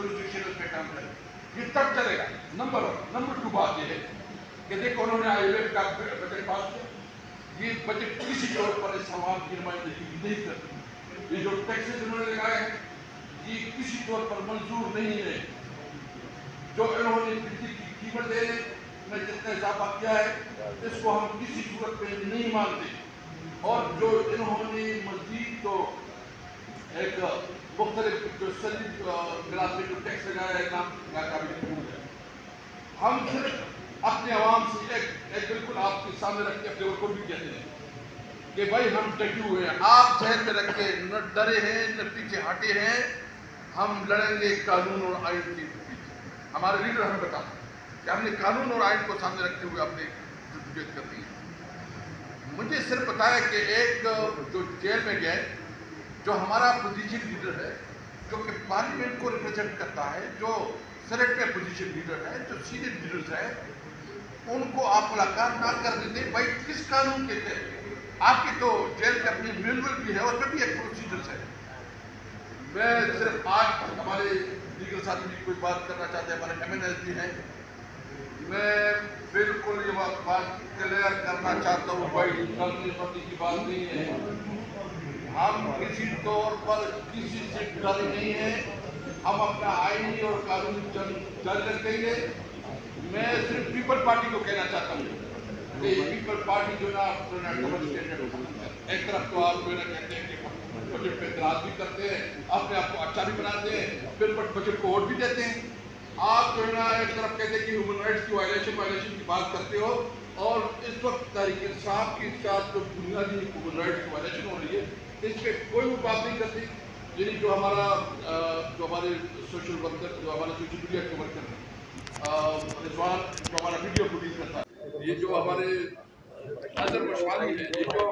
Jurisdiction पे काम करें, ये तब चलेगा। नंबर 1। नंबर 2 बात ये है कि देखो उन्होंने IMF का बजट पास किया, ये बजट किसी तौर पर इस समाज की नुमाइंदगी नहीं करती। ये जो टैक्सेस उन्होंने लगाए हैं ये किसी तौर पर मंजूर नहीं है। जो इन्होंने बिजली की कीमत देने में जितना इजाफा किया है इसको हम किसी सूरत में नहीं मानते। और जो इन्होंने मजीद तो एक मुख्तलिफ जो सलीब क्लास में जो टैक्स लगाया है नाम काबिल है। हम सिर्फ अपने आवाम से एक बिल्कुल आपके सामने रख के अपने को भी कहते हैं कि भाई हम डटे हुए हैं, आप जहन में रख के न डरे हैं न पीछे हटे हैं, हम लड़ेंगे कानून और आइन के पीछे। हमारे लीडर हमें बताते हैं कि हमने कानून और आइन को सामने रखते हुए अपने जद्दोजहद कर दी है। मुझे सिर्फ पता है कि एक जो जेल में गए जो हमारा अपोजिशन लीडर है, जो कि पार्लियामेंट को रिप्रेजेंट करता है, जो सेनेट में अपोजिशन लीडर है, जो सीनियर लीडर्स है, उनको आप मुलाकात ना कर देते। भाई किस कानून के तहत? आपकी तो जेल का अपनी मैनुअल भी है, उसमें भी एक प्रोसीजर्स है। मैं सिर्फ आज हमारे लीगल साथी भी कोई बात करना चाहते हैं, हमारे MNS भी हैं, मैं बिल्कुल ये बात क्लियर करना चाहता हूँ भाई डरने पड़ने की बात नहीं है। हम किसी तौर पर किसी से डरे नहीं है, हम अपना आईनी और कानूनी जंग जारी रखेंगे। मैं सिर्फ पीपल पार्टी को कहना चाहता हूँ कि पीपल पार्टी जो ना अपना डबल स्टैंडर्ड, एक तरफ तो आप जो ना कहते हैं कि बजट पे इतराज भी करते हैं, अपने आप को अच्छा भी बनाते हैं, फिर बजट को वोट भी देते हैं। आप जो है ना एक तरफ कहते हैं कि ह्यूमन राइट्स की वायलेशन की बात करते हो, और इस वक्त तहरीक इंसाफ के साथ जो बुनियादी ह्यूमन राइट्स की वायलेशन हो रही है इस पर कोई बात नहीं करती। यानी जो हमारे सोशल वर्कर, जो हमारे सोशल मीडिया के वर्कर रिजवान जो हमारा वीडियो प्रोड्यूस करता है, ये जो हमारे अजहर मशवानी है, ये जो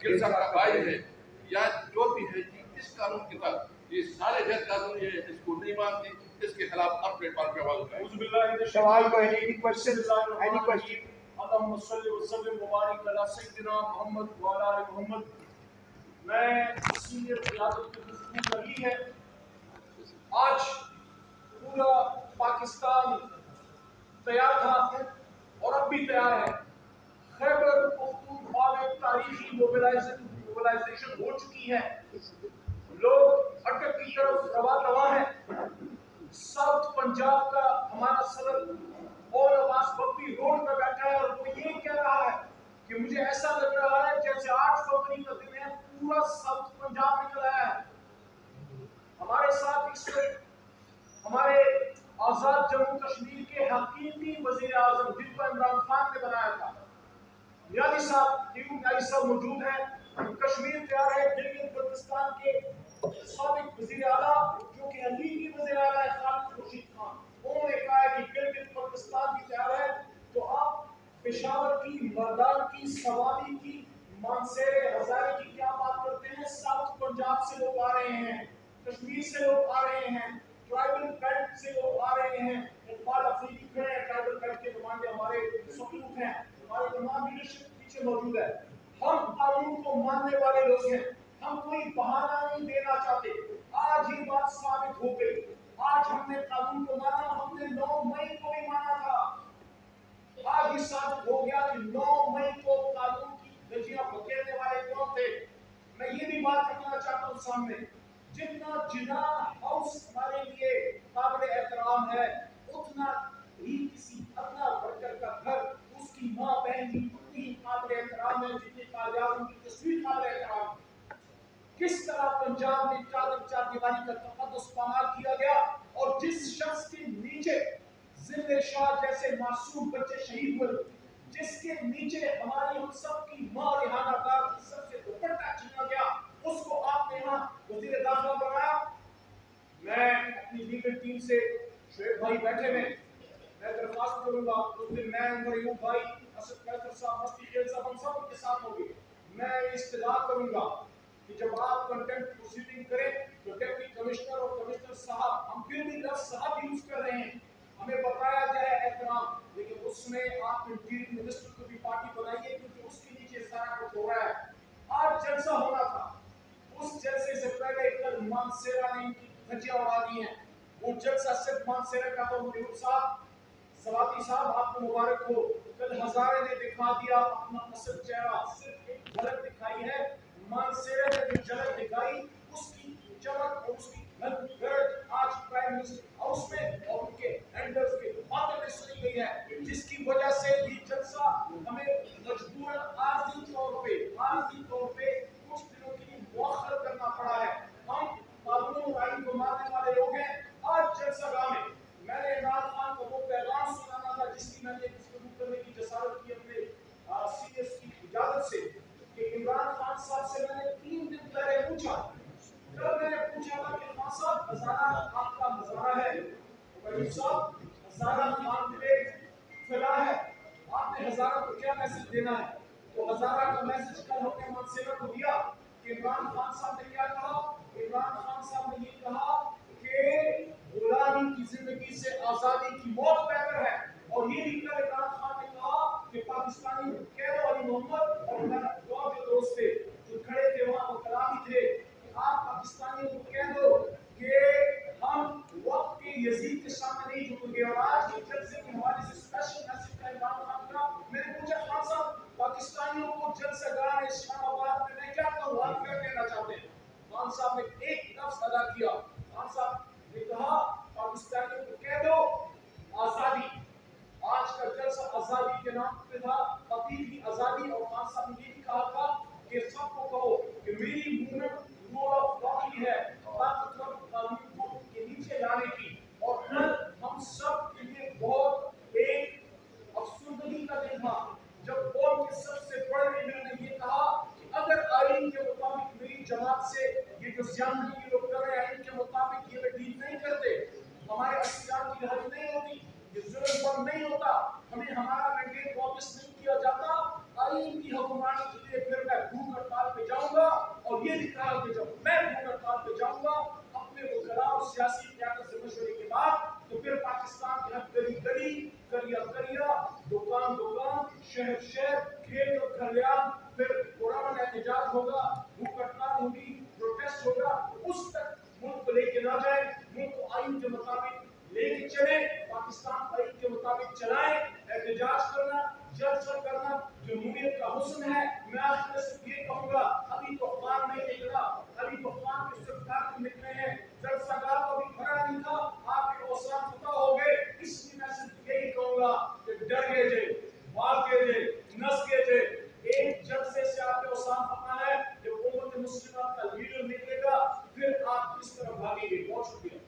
गिल साहब का भाई है, या जो भी है, इस कानून के तहत ये सारे गैर कानूनी है, इसको नहीं मानती, इसके खिलाफ अपने पार पे आवाज उठाएं। सवाल को एनी क्वेश्चन अल्लाहुम्मा सल्लि व सल्लिम व बारिक अला सय्यिदिना मुहम्मद व अला आलि मुहम्मद। मैं सीनियर क़यादत की गुफ्तगू कर ली है। आज पूरा पाकिस्तान तैयार था और अब भी तैयार है। खैबर पख्तूनख्वा में तारीखी मोबिलाइजेशन हो चुकी है। लोग अटक की तरफ रवा है। साउथ पंजाब का हमारा सदर और अब्बास बख्ती रोड पर बैठा है और वो ये कह रहा है कि मुझे ऐसा लग रहा है जैसे 8 फरवरी का दिन है, पूरा साउथ पंजाब निकल आया है। हमारे साथ इस हमारे आजाद जम्मू कश्मीर के हकीकी वजीर आजम जिनको इमरान खान ने बनाया था, नियाज़ी साहब मौजूद हैं। कश्मीर तैयार है। गिलगित बल्तिस्तान के साबिक वजीर आला जो कि हकीकी वजीर आला है खालिद खुर्शीद खान, उन्होंने कहा है कि गिलगित बल्तिस्तान भी तैयार है। तो आप पेशावर की, मर्दान की, सवाली की, मानसेरे हजारे की क्या बात करते हैं? साउथ पंजाब से लोग आ रहे हैं, कश्मीर से लोग आ रहे हैं, ट्राइबल बेल्ट से लोग आ रहे हैं। इकबाल अफरीदी खड़े हैं, ट्राइबल बेल्ट के नुमाइंदे हमारे सपूत हैं, हमारे तमाम लीडरशिप पीछे मौजूद है। हम कानून को मानने वाले लोग हैं, हम कोई बहाना नहीं देना चाहते। आज ये बात साबित हो गई। आज हमने कानून को माना, हमने 9 मई को भी माना था। आज ये साबित हो गया कि 9 मई को कानून की धज्जियां फकीरने वाले कौन थे। मैं ये भी बात रखना चाहता हूँ सामने, जितना जिना हाउस हमारे लिए काबिल एहतराम है, उतना ही किसी अदना वर्कर का घर, उसकी माँ बहन की उतनी काबिल एहतराम है जितनी कालियाज़म की तस्वीर काबिल एहतराम है। किस तरह पंजाब में चारदीवारी का तक़द्दुस पामाल किया गया, और जिस शख्स के नीचे जिंदे शाह जैसे मासूम बच्चे शहीद हुए, जिसके नीचे हमारी हम सब की माँ रिहानादार सर से दुपट्टा छीना गया, उसको आपने यहाँ वज़ीर दाखिला बनाया। मैं अपनी लीगल टीम से, शुएब भाई बैठे में, मैं दरख्वास्त करूंगा उस दिन मैं उमर अयूब भाई, असद कैसर साहब, मस्ती खेल साहब, हम सब के साथ होंगे। मैं इस्तदा करूंगा कि जब आप कंटेंट प्रोसीडिंग करें तो डिप्टी कमिश्नर और कमिश्नर साहब, हम फिर भी लफ्ज़ साहब यूज कर रहे हैं, हमें बताया जाए एहतराम, लेकिन उसमें आप इंटीरियर मिनिस्टर को भी पार्टी बनाइए, क्योंकि उसके नीचे सारा कुछ हो रहा है। आज जलसा होना था, उस जलसे से पहले कल मानसेरा ने इनकी धज्जियां उड़ा दी हैं। वो जलसा सिर्फ मानसेरा का तो मेहूब साहब सवाती साहब आपको मुबारक हो। कल हजारे ने दिखा दिया अपना असल चेहरा, सिर्फ एक झलक दिखाई है। मानसेरा ने जो झलक दिखाई उसकी चमक और उसकी गर्द आज प्राइम मिनिस्टर हाउस में और उनके हैंडल्स के बातें में सुनी गई है, जिसकी वजह से ये जलसा हमें मजबूरन आर्जी तौर पे कुछ दिनों के लिए मुअख्खर करना पड़ा है। हम कानून और आइन को मानने वाले लोग हैं। आज जलसागाह में मैंने इमरान खान को वो पैगाम सुनाना था जिसकी मैंने गुफ्तगू करने की जसारत की अपने सीएस की इजाजत से, कि इमरान खान साहब से मैंने 3 दिन पहले पूछा, कल मैंने पूछा था कि खान साहब हजारा आपका नजारा है, वजीर साहब हजारा खान पे फिदा है, आपने हजारा को क्या मैसेज देना है? तो हजारा का मैसेज कल हमने मानसेरा को दिया कि इमरान खान साहब ने क्या कहा? इमरान खान साहब ने ये कहा कि गुलामी की जिंदगी से आजादी की मौत बेहतर है, और ये भी कल इमरान खान ने कहा कि पाकिस्तानी कैद अली मोहम्मद और मेरा जो दोस्त थे जो खड़े थे वहां वो कलामी थे कि आप पाकिस्तानियों को कह दो कि हम वक्त के यजीद के सामने नहीं झुकेंगे। और आज के जलसे के हवाले से स्पेशल मैसेज का इमरान खान का, मैंने पूछा खान साहब पाकिस्तानियों को जलसागाह इस्लामाबाद में मैं क्या कहूँ, आप क्या कहना चाहते हैं? खान साहब ने एक लफ्ज अदा किया, खान साहब ने कहा पाकिस्तानियों को कह दो आजादी। आज का जलसा आजादी के नाम पे था, हकीकी आजादी। और खान साहब ने ये भी कहा था कि सबको कहो कि मेरी मूवमेंट रूल ऑफ लॉ की है, मतलब कानून को के नीचे लाने की। और कल हम सब के लिए बहुत एक अफसुर्दगी का दिन था जब कौम के सबसे बड़े लीडर ने ये कहा कि अगर आईन के मुताबिक मेरी जमात से ये जो ज़्यादती लोग कर रहे हैं, आईन के मुताबिक ये डील नहीं करते, हमारे अस्तियार की रिहाई नहीं होती, ये जुल्म बंद नहीं होता, हमें हमारा मैंडेट वापस नहीं किया जाता, आईन की हुक्मरानी के लिए फिर मैं भूख हड़ताल पे जाऊंगा। और ये दिख रहा कि जब मैं भूख हड़ताल पे जाऊंगा अपने वकला और सियासी क़यादत से मशवरे के बाद, तो फिर पाकिस्तान के हर गली गली, करिया दुकान शहर खेत और खलियान फिर पुराना एहतजाज होगा, भूख हड़ताल होगी, प्रोटेस्ट होगा। उस तक मुल्क को लेके ना जाए, मुल्क को आईन के मुताबिक लेके चले, पाकिस्तान आईन के मुताबिक चलाए, एहतजाज करना, जलसा करना जमहूरियत का हुस्न है। मैं आखिर में सिर्फ ये कहूंगा, अभी तो अखबार नहीं निकला, अभी तो अखबार के सिर्फ कागज निकले हैं, जलसागाह को भी भरा नहीं था, आपके औसान फतह हो गए। इसलिए मैं सिर्फ यही कहूंगा कि डर गए थे, भाग गए थे, नस गए थे। एक जलसे से आपके औसान फतह है, जब उम्मत मुस्लिमा का लीडर निकलेगा फिर आप किस तरफ भागेंगे। बहुत शुक्रिया।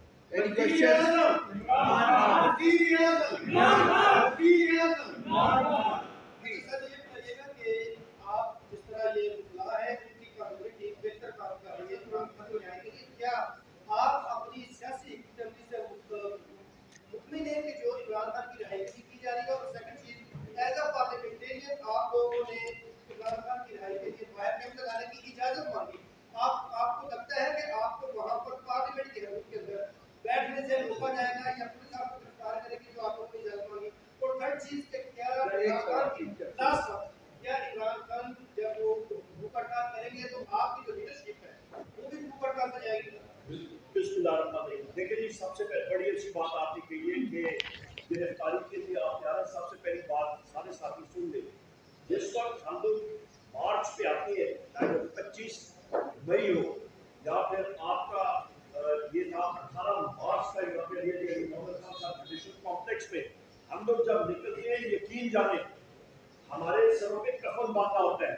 आप जिस तरह ये ला है जिनकी कम्युनिटी बेहतर काम कर रही है इमरान खान को न्याय के लिए, क्या आप अपनी सियासी एक्टिविटी से मुतमिन हैं कि जो इमरान खान की रिहाई की जा रही है? और सेकंड चीज, एज अ पार्लियामेंटेरियन आप लोगों ने इमरान खान की रिहाई के लिए फायर कैंप लगाने की इजाजत मांगी, आपको लगता है कि आपको वहां पर पार्लियामेंट के अंदर बैठने से रोका जाएगा या पुलिस आपको गिरफ्तार करेगी जो आप लोगों ने इजाजत मांगी? और थर्ड चीज के क्या इमरान खान जब वो भूख हड़ताल करेंगे तो आपकी जो लीडरशिप है वो भी भूख हड़ताल पर जाएगी? बिस्मिल्लाहिर्रहमानिर्रहीम। देखिए जी, सबसे बड़ी अच्छी बात आपने कही है कि गिरफ्तारी के लिए आप जा रहे हैं। सबसे पहली बात सारे साथी सुन ले, जिस वक्त हम लोग मार्च पे आते हैं, चाहे 25 मई हो या फिर आपका ये था 18 मार्च का यहाँ पे मोहम्मद खान साहब जुडिशल कॉम्प्लेक्स में हम लोग जब निकलते हैं, यकीन जाने हमारे सरों पे कफन बांधा होता है।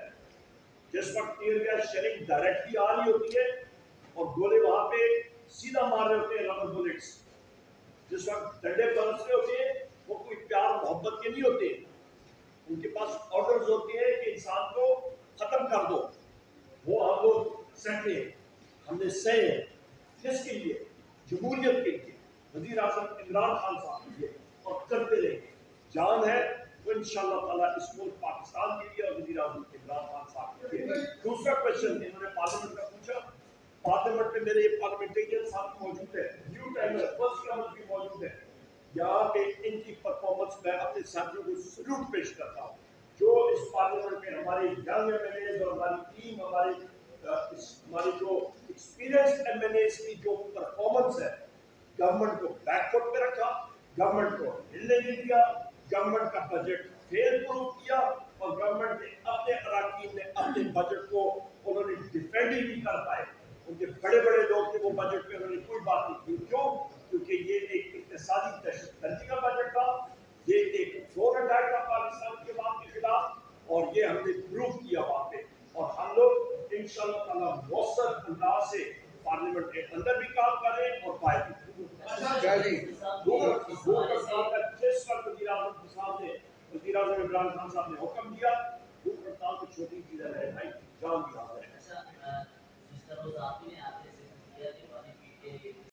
जिस वक्त टीयर गैस शेलिंग डायरेक्टली आ रही होती है और गोले वहां पे सीधा मार रहे होते हैं, रबर बुलेट्स, जिस वक्त डंडे बरस रहे होते हैं, वो कोई प्यार मोहब्बत के नहीं होते, उनके पास ऑर्डर्स होते हैं कि इंसान को खत्म कर दो। वो हम लोग सहते हैं, हमने सहे हैं, किसके लिए? जमहूरियत के लिए, वजीर आज़म इमरान खान साहब के लिए, और करते रहेंगे। जान है तो इंशाअल्लाह ताला इस मुल्क पाकिस्तान के लिए और वजीर आज़म इमरान खान साहब के लिए। दूसरा क्वेश्चन इन्होंने पार्लियामेंट का पूछा, पार्लियामेंट में मेरे पार्लियामेंटेरियन साहब मौजूद है, न्यू टाइमर फर्स्ट कमर भी मौजूद है। यहाँ पे इनकी परफॉर्मेंस में अपने साथियों को सल्यूट पेश करता हूँ, जो इस पार्लियामेंट में हमारे यंग एमएलएज और हमारी टीम, हमारी जो एक्सपीरियंस एमएलएज की जो परफॉर्मेंस है, गवर्नमेंट को बैकफुट पे रखा, गवर्नमेंट को हिलने नहीं दिया, गवर्नमेंट का बजट फेल प्रूफ किया और गवर्नमेंट ने अपने अराकीन ने अपने बजट को उन्होंने डिफेंड ही नहीं कर पाए। उनके बड़े बड़े लोग थे, वो बजट पे उन्होंने कोई बात नहीं की। क्यों? क्योंकि ये एक इक्तिसादी दहशतगर्दी का बजट था, ये एक ड्रोन अटैक था पाकिस्तान के बाद के खिलाफ और ये हमने प्रूव किया वहां पे। और हम लोग इंशाअल्लाह ताला मौसर अंदाज से पार्लियामेंट के अंदर भी काम कर रहे हैं और बाहर भी। वज़ीर आज़म इमरान खान साहब ने हुक्म दिया, भूख हड़ताल तो छोटी चीज है भाई, जान भी हाजिर है। अच्छा, जिस तरह आपने आगे से किया कि